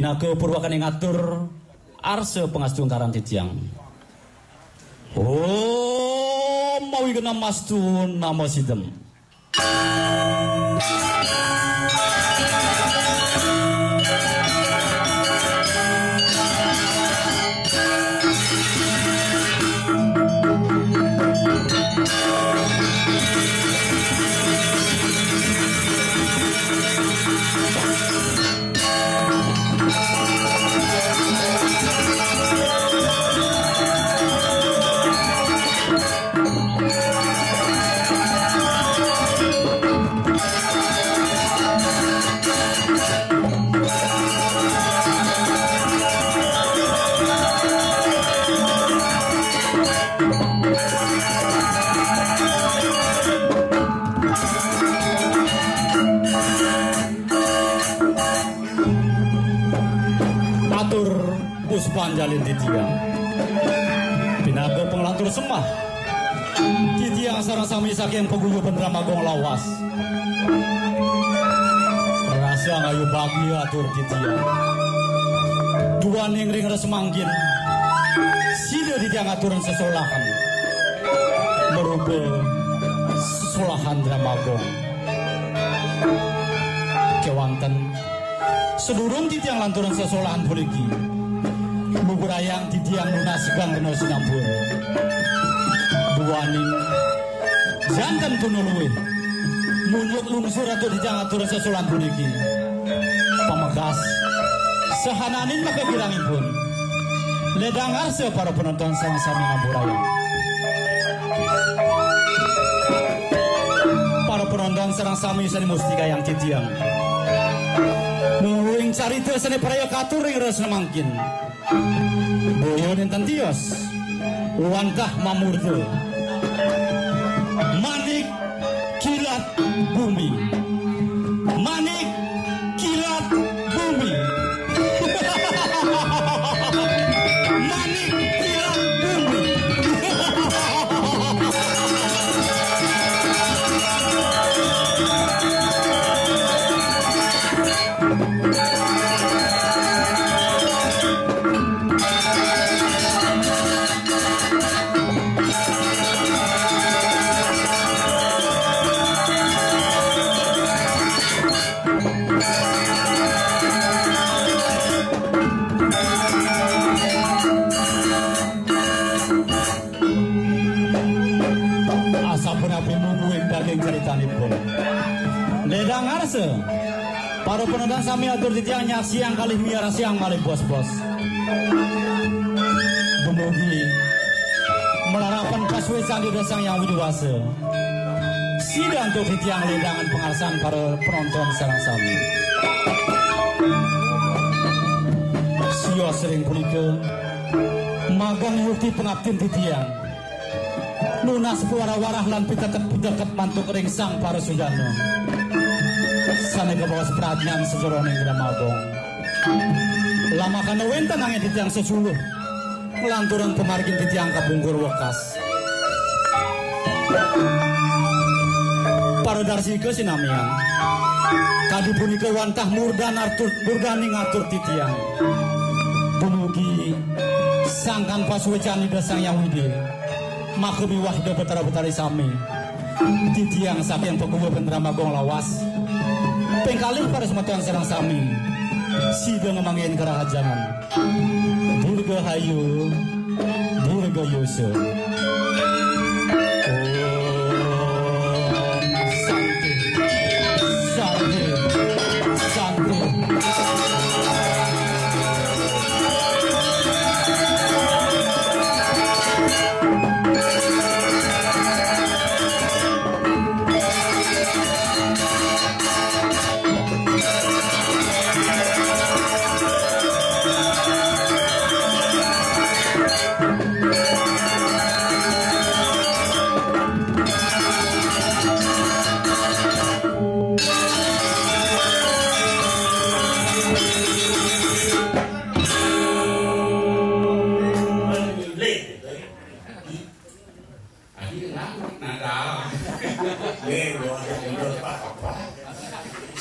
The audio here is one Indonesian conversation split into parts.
Pinaga purwakan ngatur arse pengastungkaran titiang. Oh, mawi kena mastun nama sidem. Panjalin titiang Pinaga penglantur semah titiang sarang sami saking peguyuh Pendramagong lawas rasa ngayu bagi atur titiang dua ningring resmangkin sida titiang aturan sesolahan merubah sesolahan Dramagong kewanten sedurung titiang lanturan sesolahan puliki Muburayang titiang lunas gang reno sinambur duaning jantan tunuluwe munyuk lungsur atau dijang atur sesulan puniki pamegas sehananin maka kirangin pun ledang arse para penonton sama-sama Muburayang para penonton serang sami sani mustika yang titiang muluing carita sani peraya katur yang rasa mangkin boyo nintan tios wantah mamurdo manik kilat bumi manik kilat bumi manik kilat bumi ledang arse para penonton sami atur titiang nyaksi yang kali miara siang kali bos-bos dumugi melarapan kaswesan di desang yang widuwase sidang untuk titiang ledangan pengarsan para penonton sarang sami sio sering punika magang yukti pengabdin titiang lunas puara-warah lan pitaket mantuk ringsang para sudano sana ke bawah seperadnyan sejoroning Dramagong lama kana wenten angin titiang sesuluh melanturan pemargin titiang kabungkur wekas para darsi ke sinamian kadi punika wantah murdaning atur titiang dumugi sangkan paswecan di desang yang widi makumi wahda betara-betari sami titiang saking peguyuh Pendramagong lawas pengkalih para semeton serang sami sida ngemangin kerahajangan Dirgahayu Dirgayusa Santi Santi Santi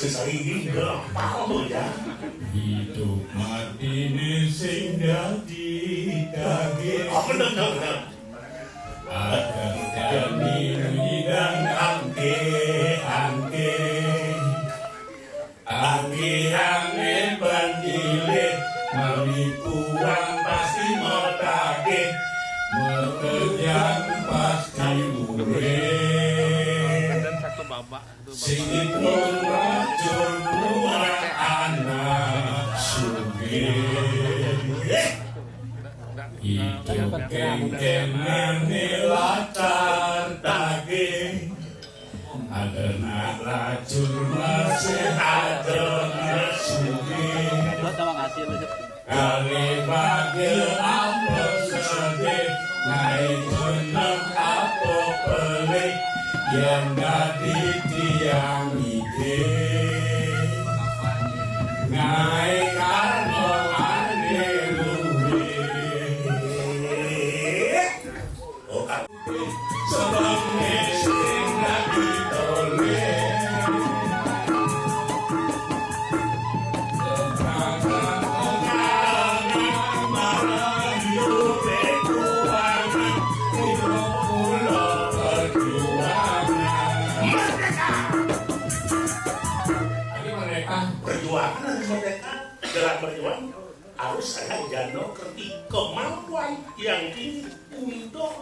sesari gampang ya. Hidup mati ini sing dadi kage. Bener. Agar jadi hidang angke angke bandile melipuan pasti motake mekerjaan pasti urip sing dipun racun luar anak sugih hidup kengkengan latar daging agar racun masih ada sugih kali bagil apa sedih naik jeneng apa pelik yang dadi tiang ide naik karno ane luwe sebab nesing dadi tole dalam berjuang harus ada jano kerti kemampuan yang tinggi untuk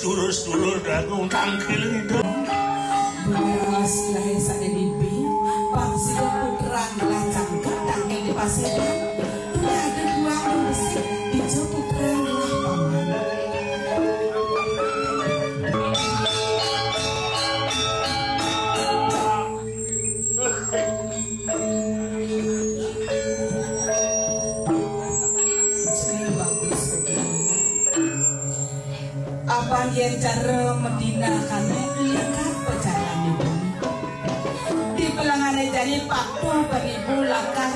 turus dagung tangkil itu beras lahir sana dibi pangsida putra ngelacang gedang yang dipasedan ada dua besi ijo putra ngelah paman apa yang cara Medina kan lihat perjalanan ibu di pelangane jadi pakku beribu lakar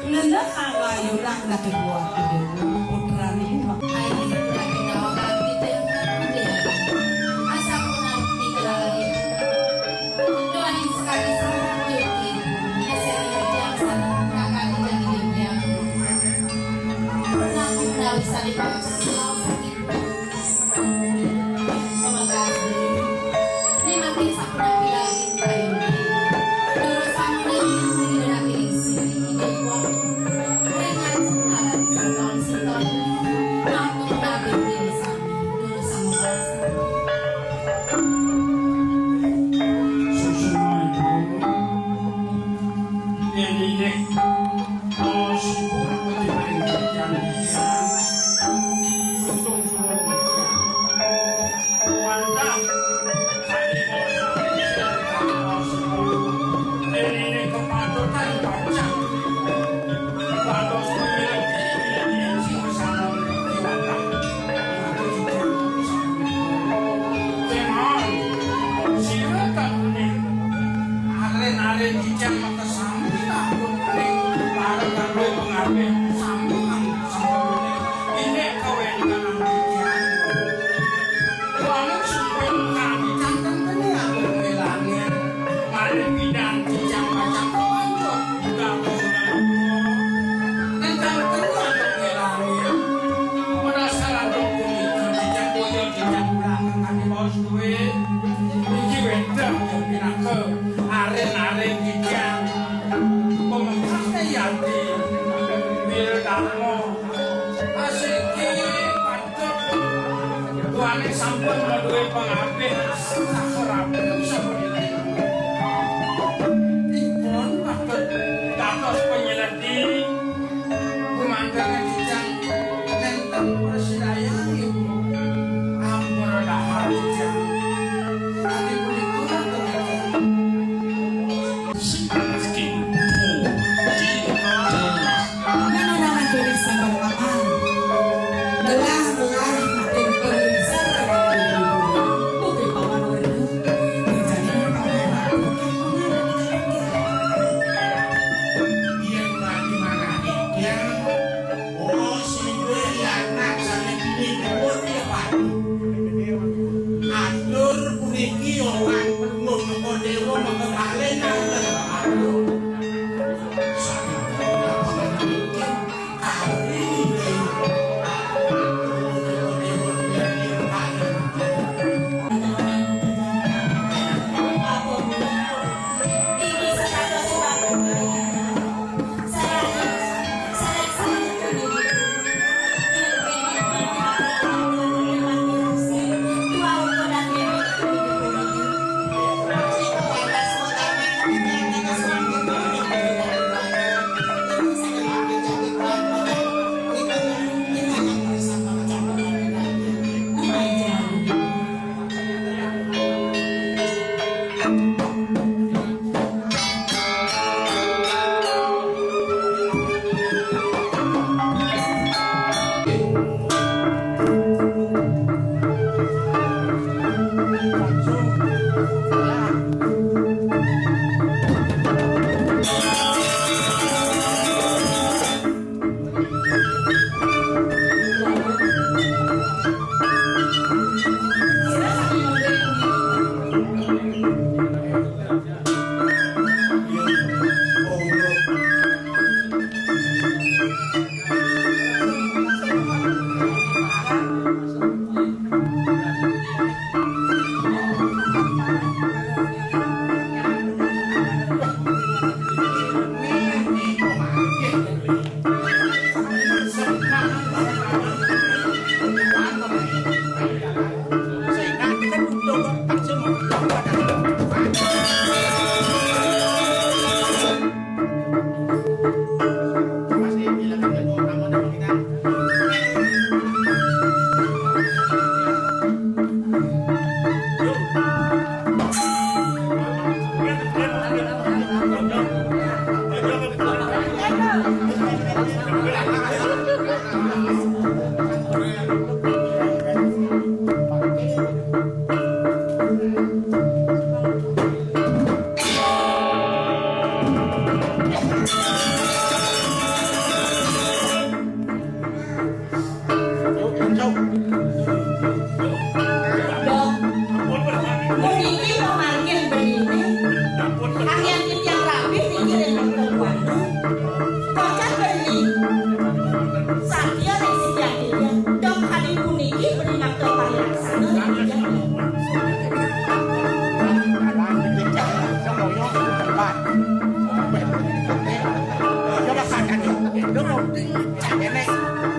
ngendak angayulah laki buat ibu putra ibu Dengan ngaos duwe iki wedok pinake aren-aren dijang pemengkasnya yati Wildarmo asiki patut tuane sampun duwe pengapih sakerapen sampun dipun patut dados penyeledi kumandhangan dijang nenten persidayang ampun dahar dijang kali punika Menanam diri sabar kapan belah makin gelisah putri paman warna menjadi yen lagi mana iki oh sing duwe anak saling dipun ya Pak atur puniki orang penuh mengko dewa mengko kalen atur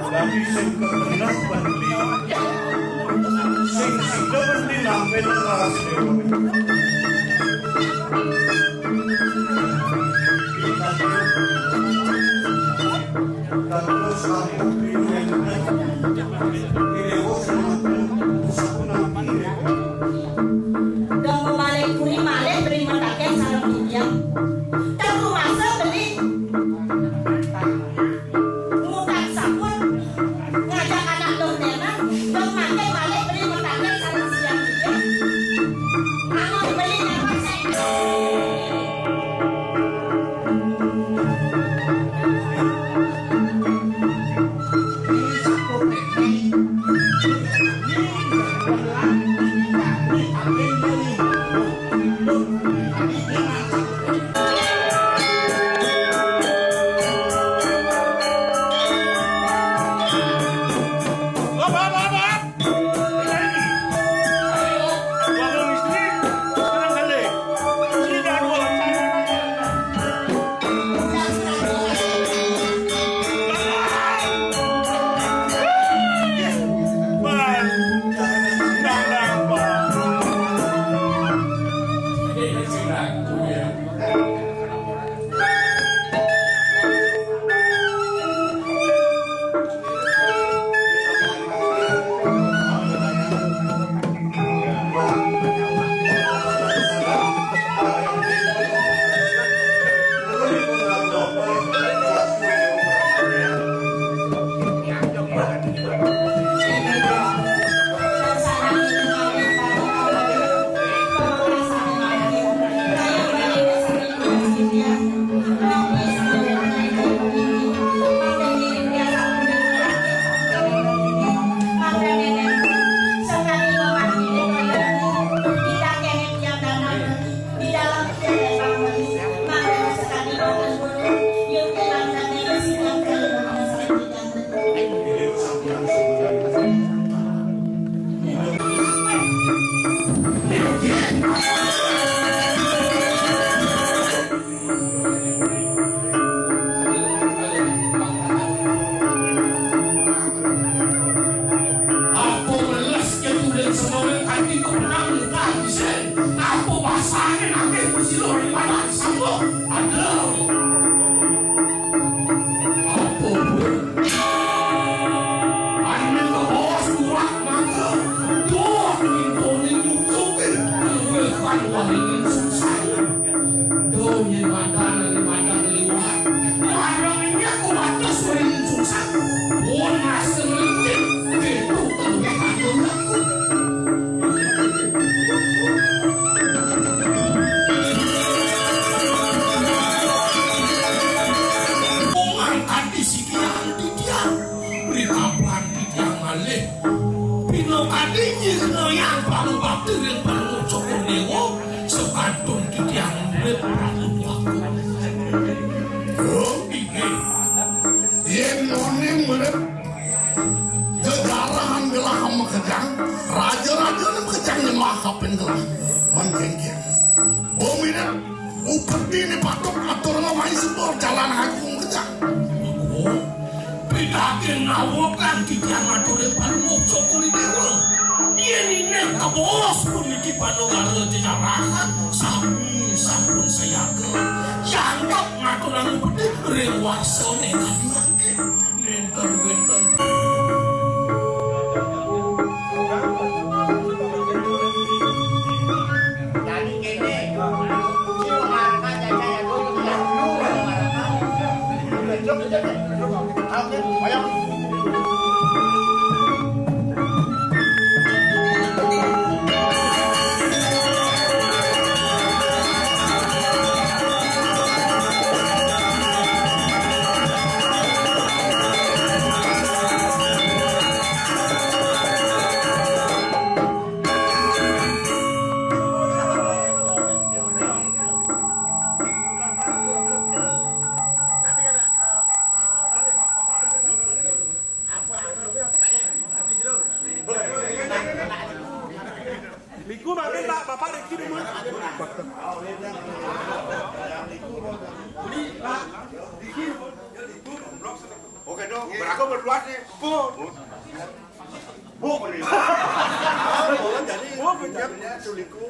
Tapi sing kebenar bandi sing sida mesti nampen narasi Dong malik kuri malik beri matakan sarang diam. Kamu masa beli mutak saput ngajak anak dong nena dong makan malik beri matakan sarang siang diam. Kamu beli apa sih? ini satu teknik yang paling batin yang paling cokor dewo sekantun titiang urip ratu tuaku. Yen noni merep gegarahan gelah sama kejang raja-raja nem kejang yang lahapin gelah mengkengkir bominnya upeti ini patok atur ngomai sebor jalan agung kejang Pidakin ngawokan titiang atur yang paling cokor dewo yen ini kabos pun iki panungara jejarahan sampun sayake jangkap ngaturan peti rewasa nekadimake nenten-nenten Jadi kene, si marka jaja ya gue yang lu marka. Oke, ayo. Liku makin tak bapak Reki dulu. Oke dong, berako berdua sih. Bu. Bu. Jadi, bu penjamnya suliku.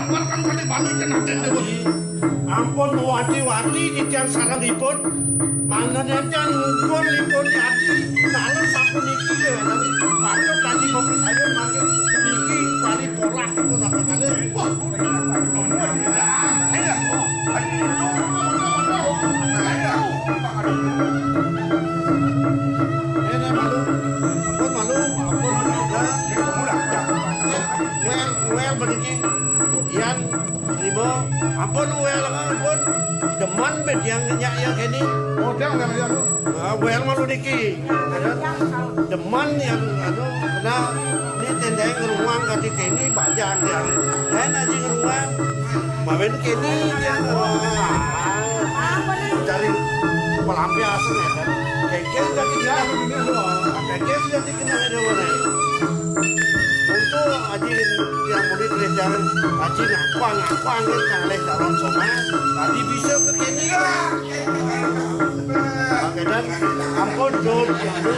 gambar kan kali balik ke naten deh bos. Ampun wati-wati di tiang sarangipun. Mana jan pun lipun adi. Nalon sampun iki dewe tadi. Patok tadi kopi ayo makin iki kali polah itu sampai kali. Wah. Well berdiki, Ian, Ribo, ampun well ampun, deman bed yang ini. Oh dia nggak lihat tuh. Well malu diki, deman yang kena ini tenda ngeruang kati kini bajan dia, saya nanti ngeruang, maben kini dia cari pelampiasan ya kan, kekeh jadi kena ada mana. Untuk aji yang murid belajar aji ngakuang yang leh calon soma tadi bisa ke kini dan ampun jod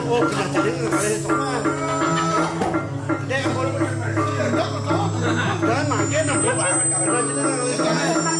oh sudah jadi ngalih soma dek ampun dan makin nampak sudah jadi ngalih soma